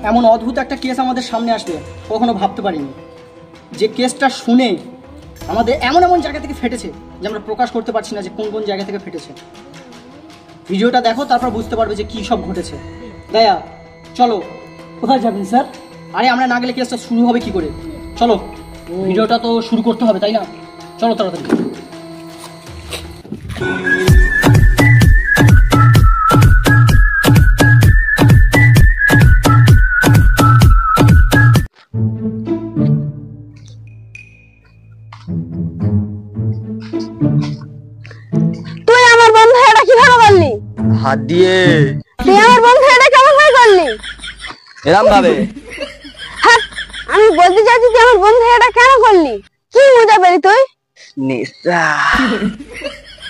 এমন অদ্ভুত একটা কেস আমাদের সামনে আসবে কখনো ভাবতে পারিনি। যে কেসটা শুনে আমাদের এমন এমন জায়গা থেকে ফেটেছে যে আমরা প্রকাশ করতে পারছি না যে কোন কোন জায়গা থেকে ফেটেছে। ভিডিওটা দেখো, তারপর বুঝতে পারবে যে কী সব ঘটেছে। দয়া, চলো। কোথায় যাবেন স্যার? আরে আমরা না গেলে কেসটা শুরু হবে কি করে? চলো, ভিডিওটা তো শুরু করতে হবে, তাই না? চলো তাড়াতাড়ি। তুই আমার বন্ধু এটা কিভাবে করলি? হাত দিয়ে। তুই আমার বন্ধু এটা কেমন করে করলি? এরম ভাবে। হ্যাঁ, আমি বলতে চাইছি তুই আমার বন্ধু এটা কেন করলি? কি মজা পেলি তুই? নেশা।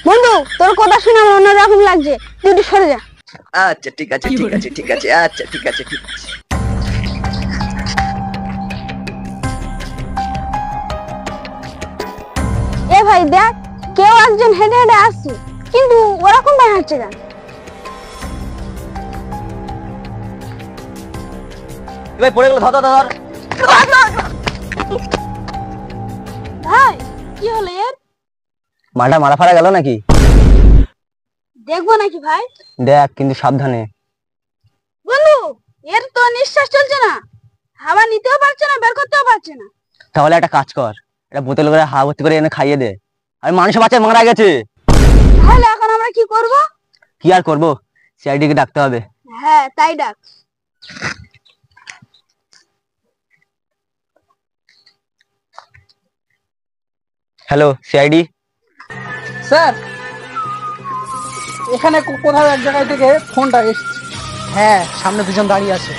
বন্ধু, তোর কথা শুনে আমার অন্যরকম লাগছে, তুই একটু সরে যা। আচ্ছা ঠিক আছে ঠিক আছে ঠিক আছে আচ্ছা ঠিক আছে ঠিক আছে। এ ভাই দেখ, কেউ একজন হেঁটে হেঁটে আসছে, কিন্তু ওরকম ভাই হাঁটছে কেন? ভাই পড়ে গেল, ধর ধর ধর। ভাই কি হলো এর? মালটা মারা ফারা গেল নাকি? দেখবো নাকি ভাই? দেখ কিন্তু সাবধানে। বন্ধু, এর তো নিঃশ্বাস চলছে না, হাওয়া নিতেও পারছে না, বের করতেও পারছে না। তাহলে একটা কাজ কর, একটা বোতল করে হাওয়া ভর্তি করে এনে খাইয়ে দে। আর মানুষ বাচ্চা মারা গেছে। তাহলে এখন আমরা কি করব? কি আর করবো, সিআইডি কে ডাকতে হবে। হ্যাঁ তাই ডাক। Hello CID. স্যার, এখানে কোথাও এক জায়গায় থেকে ফোনটা এসছে। হ্যাঁ, সামনে দুজন দাঁড়িয়ে আছে।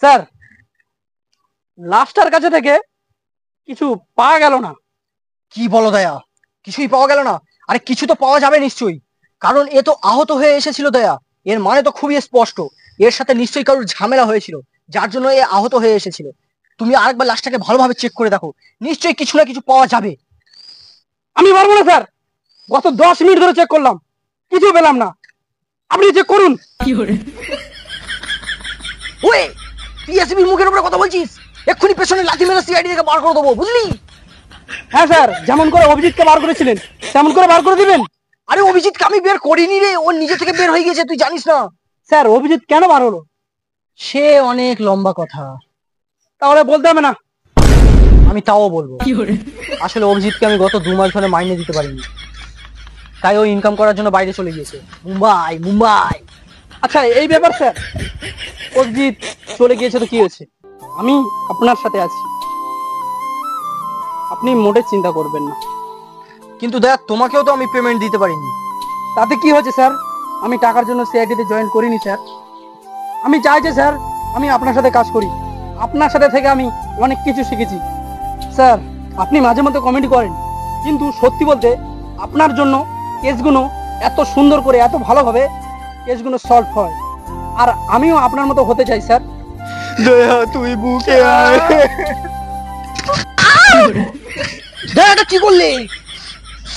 স্যার, লাস্টার কাছে থেকে কিছু পাওয়া গেল না। কি বলো দয়া, কিছুই পাওয়া গেল না? আরে কিছু তো পাওয়া যাবে নিশ্চয়ই, কারণ এ তো আহত হয়ে এসেছিল দয়া। এর মানে তো খুবই স্পষ্ট, এর সাথে নিশ্চয়ই কারোর ঝামেলা হয়েছিল, যার জন্য এ আহত হয়ে এসেছিল। তুমি আরেকবার লাশটাকে ভালোভাবে চেক করে দেখো, নিশ্চয়ই কিছু না কিছু পাওয়া যাবে। আমি পারবো না স্যার, গত 10 মিনিট ধরে চেক করলাম, কিছু পেলাম না। আপনি চেক করুন। ওয়ে, পিএসবির মুখের উপরে কথা বলছিস? এক্ষুনি পেছনে লাথি মেরে সিআইডি থেকে বার করে দেবো, বুঝলি? হ্যাঁ স্যার, যেমন করে অভিজিৎকে বার করেছিলেন তেমন করে বার করে দিবেন। আরে অভিজিৎকে আমি বের করিনি রে, ও নিজে থেকে বের হয়ে গেছে, তুই জানিস না? স্যার, অভিজিৎ কেন বার হলো? সে অনেক লম্বা কথা, তাহলে বলতে হবে না। আমি তাও বলবো। আসলে অভিজিৎকে আমি গত 2 মাস ধরে মাইনে দিতে পারিনি, তাই ও ইনকাম করার জন্য বাইরে চলে গিয়েছে, মুম্বাই মুম্বাই। আচ্ছা, এই ব্যাপার স্যার, অভিজিৎ চলে গিয়েছে তো কি হয়েছে, আমি আপনার সাথে আছি, আপনি মোটে চিন্তা করবেন না। কিন্তু দেখ, তোমাকেও তো আমি পেমেন্ট দিতে পারিনি। তাতে কি হয়েছে স্যার, আমি টাকার জন্য সিআইডিতে জয়েন করিনি স্যার। আমি চাই যে স্যার আমি আপনার সাথে কাজ করি, আপনার সাথে থেকে আমি অনেক কিছু শিখেছি। স্যার, আপনি মাঝে মধ্যে কমেডি করেন, কিন্তু সত্যি বলতে আপনার জন্য কেসগুলো এত সুন্দর করে এত ভালোভাবে কেসগুলো সলভ হয়, আর আমিও আপনার মতো হতে চাই স্যার। দয়া তুই বুকে আয়। দয়া, কি করলে?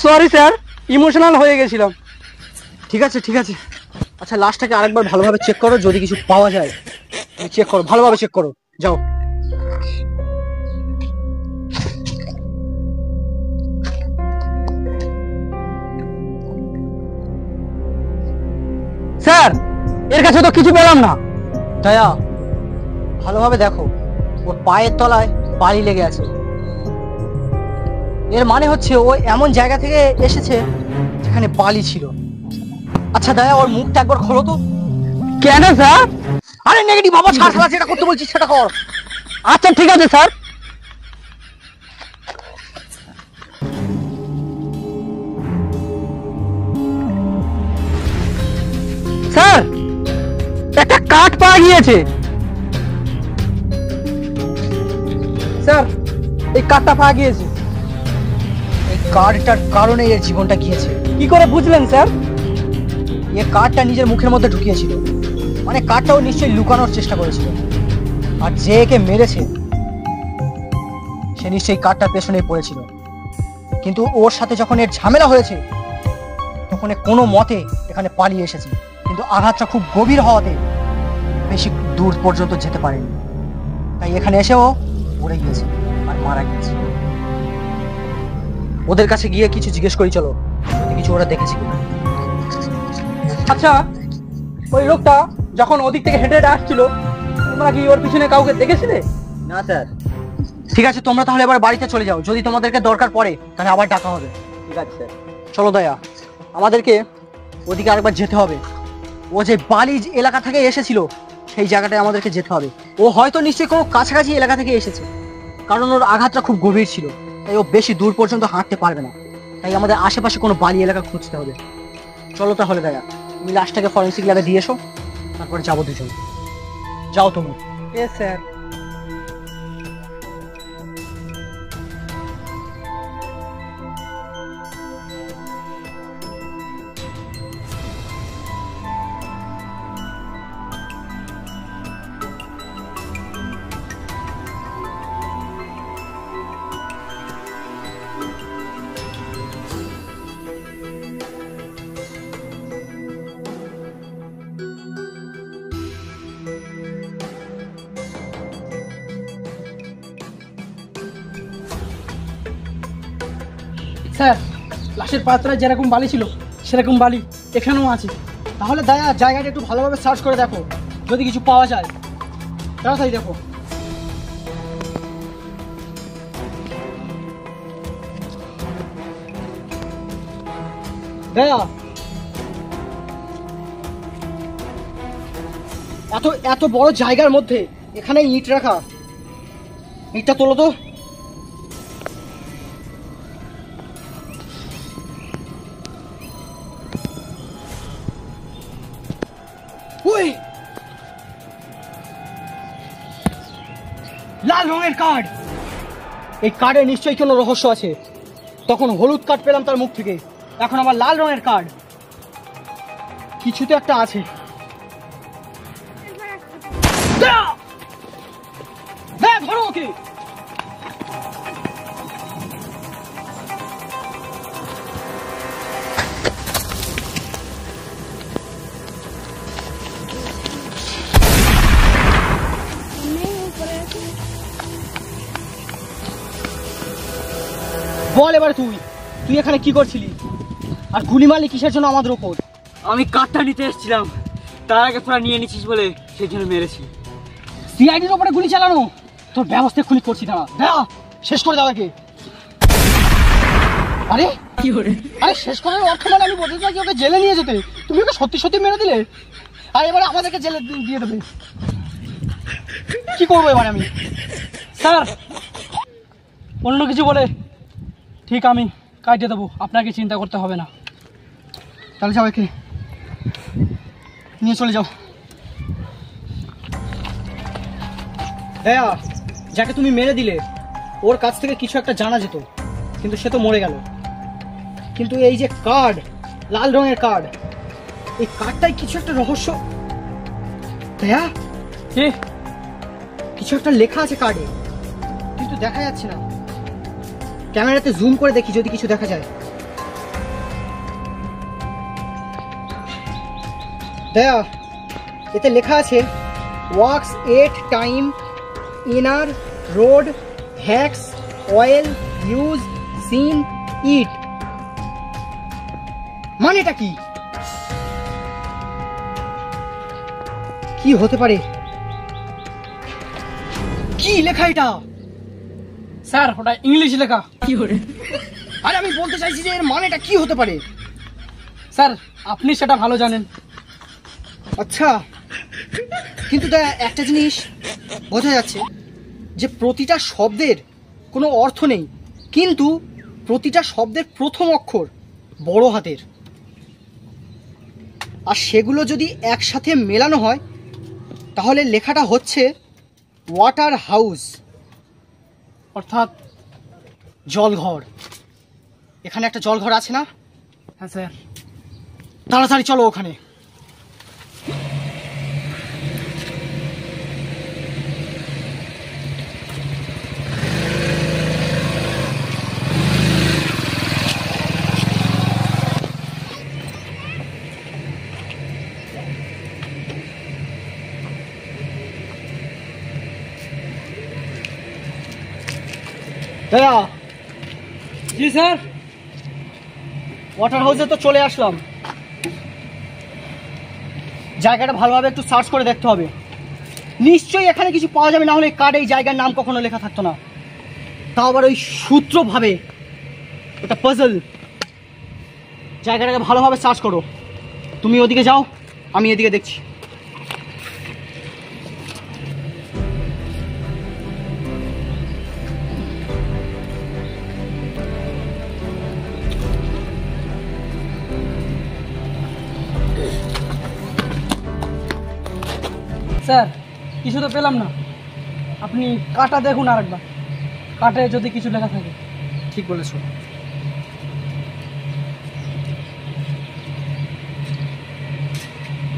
সরি স্যার, ইমোশনাল হয়ে গেছিলাম। ঠিক আছে ঠিক আছে, আচ্ছা লাশটাকে আরেকবার ভালোভাবে চেক করো, যদি কিছু পাওয়া যায় চেক করো, ভালোভাবে চেক করো, যাও। স্যার, এর কাছে তো কিছু পেলাম না। দয়া, ভালোভাবে দেখো, ওর পায়ের তলায় বালি লেগে আছে, এর মানে হচ্ছে ও এমন জায়গা থেকে এসেছে যেখানে বালি ছিল। আচ্ছা দয়া, ওর মুখটা একবার খোলো তো। কেন স্যার? আরে নেগেটিভ বাবা, ছাড়, যেটা করতে বলছিস সেটা কর। আচ্ছা ঠিক আছে স্যার। স্যার, একটা কাঠ পাওয়া গিয়েছে। স্যার, এই কাঠটা পাওয়া গিয়েছে। এই কার্ডটার কারণে এর জীবনটা গিয়েছে। কি করে বুঝলেন স্যার? এই কার্ডটা নিজের মুখের মধ্যে ঢুকিয়েছিল, মানে কার্ডটাও নিশ্চয়ই লুকানোর চেষ্টা করেছিল। আর যে একে মেরেছে সে নিশ্চয়ই কার্ডটার পেছনেই পড়েছিল, কিন্তু ওর সাথে যখন এর ঝামেলা হয়েছে তখন এ কোনো মতে এখানে পালিয়ে এসেছে, কিন্তু আঘাতটা খুব গভীর হওয়াতে বেশি দূর পর্যন্ত যেতে পারেনি, তাই এখানে এসেও পড়ে গিয়েছে আর মারা গিয়েছে। ওদের কাছে গিয়ে কিছু জিজ্ঞেস করি, চলো, যদি কিছু ওরা দেখেছে কিনা। আচ্ছা, ওই লোকটা যখন ওদিক থেকে হেঁটে হেঁটে আসছিল, তোমরা কি ওর পিছনে কাউকে দেখেছিলে? না স্যার। ঠিক আছে, তোমরা তাহলে এবার বাড়িতে চলে যাও, যদি তোমাদেরকে দরকার পড়ে তাহলে আবার ডাকা হবে। ঠিক আছে স্যার। চলো দয়া, আমাদেরকে ওদিকে আরেকবার যেতে হবে। ও যে বালি এলাকা থেকে এসেছিল সেই জায়গাটায় আমাদেরকে যেতে হবে। ও হয়তো নিশ্চয়ই কোনো কাছাকাছি এলাকা থেকে এসেছে, কারণ ওর আঘাতটা খুব গভীর ছিল, তাই ও বেশি দূর পর্যন্ত হাঁটতে পারবে না। তাই আমাদের আশেপাশে কোনো বালি এলাকা খুঁজতে হবে। চলো তাহলে দয়া, তুমি লাশটাকে ফরেন্সিক ল্যাবে দিয়ে এসো, তারপরে যাবো দুজন। যাও তুমি। এ স্যার। স্যার, লাশের পাত্রায় যেরকম বালি ছিল সেরকম বালি এখানেও আছে। তাহলে দয়া জায়গাটা একটু ভালোভাবে সার্চ করে দেখো, যদি কিছু পাওয়া যায় তাড়াতাড়ি দেখো। দয়া, এত এত বড় জায়গার মধ্যে এখানে ইট রাখা, ইটটা তোলো তো। ওই লাল রঙের কার্ড, এই কার্ডে নিশ্চয়ই কোনো রহস্য আছে। তখন হলুদ কার্ড পেলাম তার মুখ থেকে, এখন আবার লাল রঙের কার্ড, কিছু তো একটা আছে। ধরো ওকে। বল এবার তুই তুই এখানে কি করছিলি, আর গুলি মারলি কিসের জন্য আমাদের ওপর? আমি কাঠটা নিতে এসেছিলাম, তার আগে তোরা নিয়ে নিচ্ছিস বলে সেই জন্য মেরেছি। সিআইডির ওপরে গুলি চালানো তোর ব্যবস্থা খুলি করছি, দাঁড়া দাঁড়া, শেষ করে দাও একে। আরে কি করে? আরে শেষ করার অর্থ মানে আমি বলতে চাই ওকে জেলে নিয়ে যেতে, তুমি ওকে সত্যি সত্যি মেরে দিলে, আর এবারে আমাদেরকে জেলে দিয়ে দেবে। কি করবো এবার আমি? স্যার, অন্য কিছু বলে ঠিক আমি কাটিয়ে দেবো, আপনাকে চিন্তা করতে হবে না। তাহলে যাও, একে নিয়ে চলে যাও। দয়া, যাকে তুমি মেরে দিলে ওর কাছ থেকে কিছু একটা জানা যেত, কিন্তু সে তো মরে গেল। কিন্তু এই যে কার্ড, লাল রঙের কার্ড, এই কার্ডটাই কিছু একটা রহস্য। দয়া, কি? কিছু একটা লেখা আছে কার্ডে, কিন্তু দেখা যাচ্ছে না। ক্যামেরাতে জুম করে দেখি যদি কিছু দেখা যায়। দয়া, এতে লেখা আছে works 8 time inner road hacks oil use scene ইট। মানেটা কি? কি হতে পারে? কি লেখা এটা? স্যার, ওটা ইংলিশ লেখা। কি করে? আরে আমি বলতে চাইছি যে এর মানেটা কি হতে পারে। স্যার, আপনি সেটা ভালো জানেন। আচ্ছা, কিন্তু দয়া, একটা জিনিস বোঝা যাচ্ছে যে প্রতিটা শব্দের কোনো অর্থ নেই, কিন্তু প্রতিটা শব্দের প্রথম অক্ষর বড় হাতের, আর সেগুলো যদি একসাথে মেলানো হয় তাহলে লেখাটা হচ্ছে ওয়াটার হাউস, অর্থাৎ জলঘর। এখানে একটা জলঘর আছে না? হ্যাঁ স্যার। তাড়াতাড়ি চলো ওখানে। দয়া, জি স্যার। ওয়াটার হাউসে তো চলে আসলাম। জায়গাটা ভালোভাবে একটু সার্চ করে দেখতে হবে। নিশ্চয়ই এখানে কিছু পাওয়া যাবে, না হলে কার্ডে এই জায়গার নাম কখনো লেখা থাকতো না। তাও আবার ওই সূত্রভাবে, এটা পাজল। জায়গাটাকে ভালোভাবে সার্চ করো। তুমি ওদিকে যাও, আমি এদিকে দেখছি। স্যার কিছু তো পেলাম না। আপনি কাটা দেখুন আরেকবার, কাটে যদি কিছু লেখা থাকে। ঠিক বলেছো।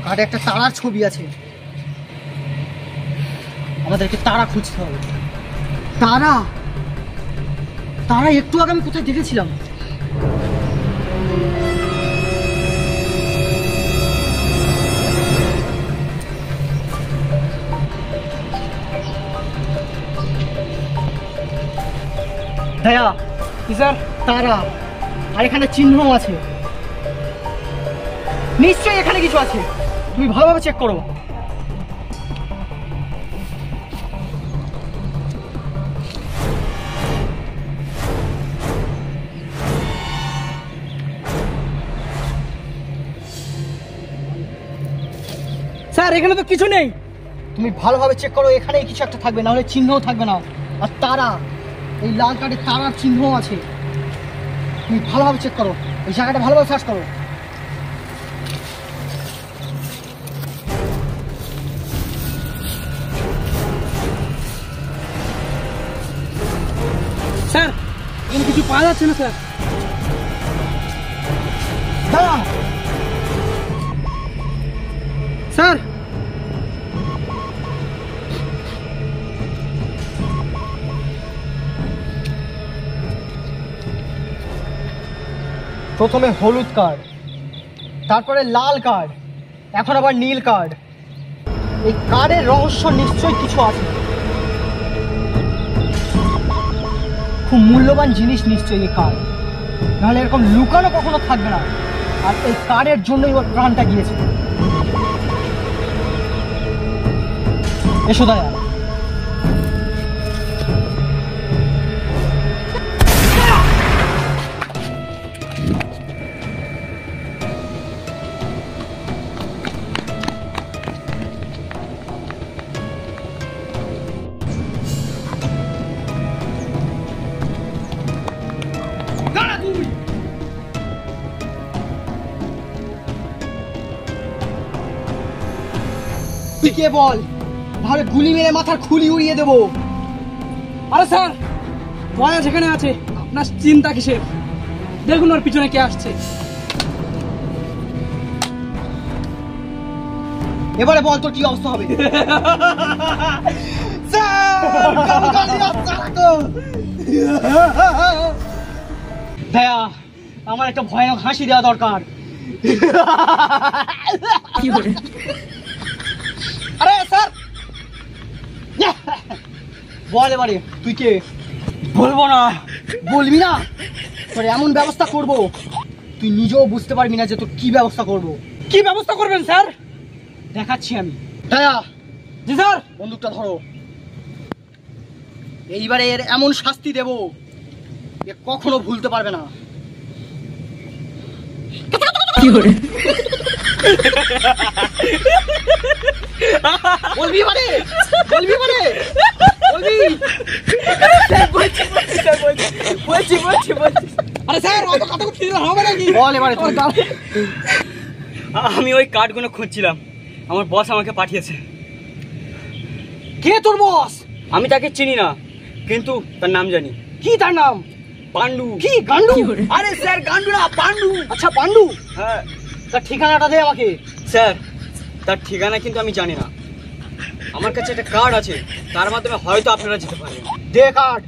কার্ডে একটা তারার ছবি আছে। আমাদেরকে তারা খুঁজতে হবে। তারা, তারা একটু আগে আমি কোথায় দেখেছিলাম। দয়া, কি স্যার? তারা, আর এখানে চিহ্ন আছে। নিশ্চয়ই এখানে কিছু আছে, তুমি ভালোভাবে চেক করো। স্যার এখানে তো কিছু নেই। তুমি ভালোভাবে চেক করো, এখানেই কিছু একটা থাকবে, না হলে চিহ্নও থাকবে না। আর তারা, এই লাল কার্ডে তারার চিহ্নও আছে। তুমি ভালোভাবে চেক করো, এই জায়গাটা ভালোভাবে সার্চ করো। স্যার এখানে কিছু পাওয়া যাচ্ছে না স্যার। দাঁড়া। স্যার প্রথমে হলুদ কার্ড, তারপরে লাল কার্ড, এখন আবার নীল কার্ড। এই কার্ডের রহস্য নিশ্চয়ই কিছু আছে। খুব মূল্যবান জিনিস নিশ্চয়ই এই কার্ড, নাহলে এরকম লুকানো কখনো থাকবে না। আর এই কার্ডের জন্যই ওর প্রাণটা গিয়েছে। এসো দয়া। তুই কে বল, তাহলে গুলি মেরে মাথার খুলি উড়িয়ে দেবো। আরে স্যার দয়া যেখানে আছে, আপনার চিন্তা কিসের? দেখুন ওর পিছনে কে আসছে। এবারে বল তোর কি অবস্থা হবে। দয়া, আমার একটা ভয়ানক হাসি দেওয়া দরকার। আরে স্যার বল এবারে তুই কে। বলবো না। বলবি না? তোর এমন ব্যবস্থা করব তুই নিজেও বুঝতে পারবি না যে তোর কি ব্যবস্থা করব। কি ব্যবস্থা করবেন স্যার? দেখাচ্ছি আমি। দয়া, জি স্যার। বন্দুকটা ধরো। এইবারে এর এমন শাস্তি দেব এ কখনো ভুলতে পারবে না। বলবি মানে, বলবি মানে, বলবি। আরে স্যার অত কথা বলতে হবে নাকি? বল এবারে তুই। আমি ওই কার্ডগুলো খুঁজছিলাম, আমার বস আমাকে পাঠিয়েছে। কে তোর বস? আমি তাকে চিনি না, কিন্তু তার নাম জানি। কি তার নাম? পান্ডু। কি গান্ডু? আরে স্যার, গান্ডু না, পান্ডু। আচ্ছা পান্ডু, হ্যাঁ তার ঠিকানাটা দে আমাকে। স্যার, তার ঠিকানা কিন্তু আমি জানি না। আমার কাছে একটা কার্ড আছে, তার মাধ্যমে হয়তো আপনারা যেতে পারেন। দে কার্ড,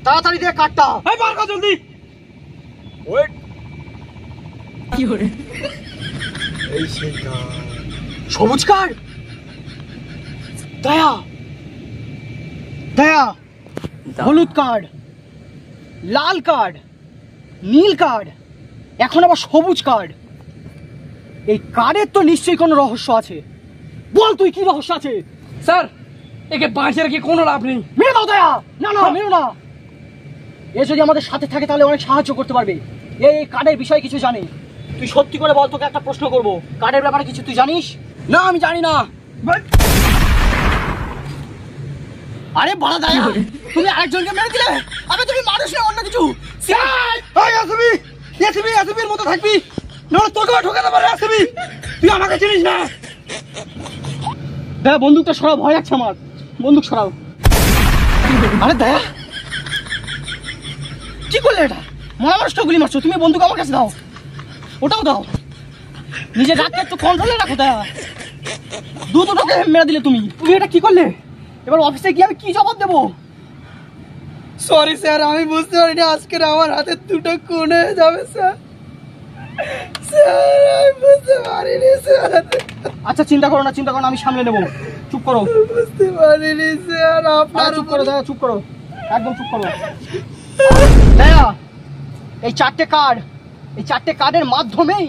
তাড়াতাড়ি দে কার্ডটা। এই বার কর জলদি। ওয়েট। এই সেই কার্ড। সবুজ কার্ড। দয়া, দয়া, হলুদ কার্ড, লাল কার্ড, নীল কার্ড, এখন আবার সবুজ কার্ড। এই কার্ডের তো নিশ্চয়ই কোনো রহস্য আছে। বল তুই কি রহস্য আছে? স্যার একে বাঁচিয়ে রেখে কোনো লাভ নেই। মেরে দাও দয়া। না না মেরো না। এ যদি আমাদের সাথে থাকে তাহলে অনেক সাহায্য করতে পারবে। এই কার্ডের বিষয়ে কিছু জানে। তুই সত্যি করে বল, তোকে একটা প্রশ্ন করব, কার্ডের ব্যাপারে কিছু তুই জানিস? না আমি জানি না। আরে বড় দয়া, তুমি আরেকজনকে মেরে দিলে। আবে তুমি মানুষ না অন্য কিছু। এই আসবি, আসবির মতো থাকবি, নড় তোকে ঠকাতে পারে আসবি। তুই আমাকে চিনিস না। দয়া বন্দুকটা সরাও, ভয় লাগছে আমার। বন্দুক সরাও। আরে দয়া কি করলে এটা? মরা মানুষটা গুলি মারছো, তুমি বন্দুক আমার কাছে দাও। ওটাও দাও। নিজের রাগকে একটু কন্ট্রোলে রাখো দয়া। দুটোকে মেরে দিলে তুমি। তুমি এটা কি করলে? এবার অফিসে গিয়ে আমি কি জবাব দেবো? সরি স্যার, আমি বুঝতে পারিনি আজকের আমার হাতে দুটো খুন হয়ে যাবে স্যার। স্যার আমি বুঝতে পারিনি স্যার। আচ্ছা চিন্তা করো না, চিন্তা করো না, আমি সামলে নেবো। চুপ করো। বুঝতে পারিনি স্যার। আপনার চুপ করো দয়া, চুপ করো, একদম চুপ করো। দয়া এই চারটে কার্ডের মাধ্যমেই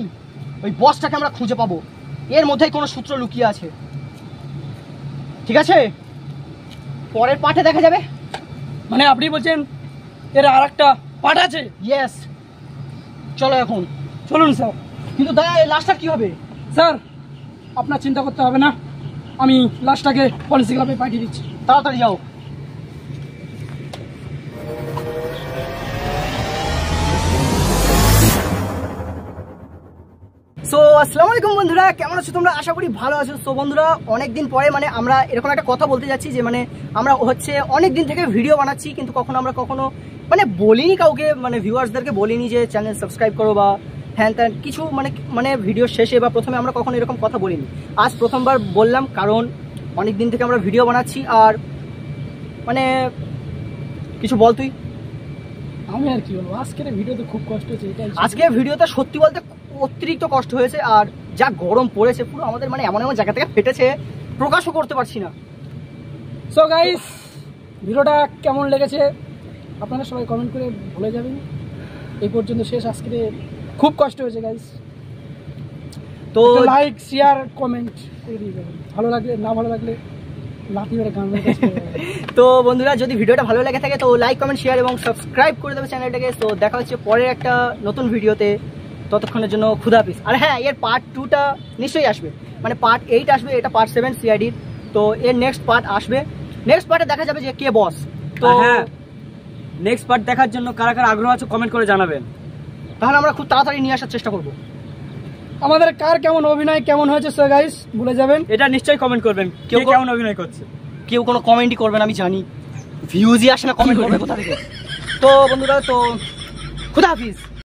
ওই বসটাকে আমরা খুঁজে পাবো। এর মধ্যেই কোনো সূত্র লুকিয়ে আছে। ঠিক আছে, পরের পার্টে দেখা যাবে। মানে আপনি বলছেন এর আর একটা পার্ট আছে? ইয়েস, চলো এখন। চলুন স্যার। কিন্তু দয়া এই লাস্টটা কি হবে? স্যার আপনার চিন্তা করতে হবে না, আমি লাশটাকে পলিসি ক্লাবে পাঠিয়ে দিচ্ছি। তাড়াতাড়ি যাও। সো আসসালামু আলাইকুম বন্ধুরা, কেমন আছো তোমরা? আশা করি ভালো আছো। সো বন্ধুরা, অনেকদিন পরে মানে আমরা এরকম একটা কথা বলতে যাচ্ছি যে মানে আমরা হচ্ছে অনেক দিন থেকে ভিডিও বানাচ্ছি, কিন্তু কখনো মানে বলিনি কাউকে, মানে ভিউয়ার্সদেরকে বলিনি যে চ্যানেল সাবস্ক্রাইব করো বা হ্যান ত্যান কিছু, মানে ভিডিও শেষে বা প্রথমে আমরা কখনো এরকম কথা বলিনি। আজ প্রথমবার বললাম, কারণ অনেক দিন থেকে আমরা ভিডিও বানাচ্ছি। আর মানে কিছু বল তুই। আমি আর কি বলবো, আজকের ভিডিওতে খুব কষ্ট হচ্ছে। এটাই আজকে ভিডিওতে সত্যি বলতে অতিরিক্ত কষ্ট হয়েছে। আর যা গরম পড়েছে পুরো আমাদের, মানে এমন এমন জায়গা থেকে ফেটেছে, প্রকাশও করতে পারছি না। সো গাইস, ভিডিওটা কেমন লেগেছে আপনারা সবাই কমেন্ট করে বলে যাবেন। এই পর্যন্ত শেষ। আজকে খুব কষ্ট হয়েছে গাইস। তো লাইক শেয়ার কমেন্ট করে দিয়ে যাবেন। ভালো লাগলে, না ভালো লাগলে লাঠি মেরে গান মেরে তো বন্ধুরা, যদি ভিডিওটা ভালো লেগে থাকে তো লাইক কমেন্ট শেয়ার এবং সাবস্ক্রাইব করে দেবে চ্যানেলটাকে। তো দেখা হচ্ছে পরের একটা নতুন ভিডিওতে। ততক্ষণের জন্য খুদা হাফেজ। আর হ্যাঁ, এর পার্ট 2টা নিশ্চয়ই আসবে, মানে পার্ট 8 আসবে, এটা পার্ট 7 সিআইডির। তো এর নেক্সট পার্ট আসবে। নেক্সট পার্টে দেখা যাবে যে কে বস। তো হ্যাঁ, নেক্সট পার্ট দেখার জন্য কারা কারা আগ্রহ আছে কমেন্ট করে জানাবেন। তাহলে আমরা খুব তাড়াতাড়ি নিয়ে আসার চেষ্টা করব। আমাদের কার কেমন অভিনয় কেমন হয়েছে সো গাইস বলে যাবেন। এটা নিশ্চয়ই কমেন্ট করবেন, কেউ কেমন অভিনয় করছে। কেউ কোনো কমেন্টই করবেন, আমি জানি ভিউজই আসে না, কমেন্ট করবে কোথা থেকে। তো বন্ধুরা, তো খুদা হাফিজ।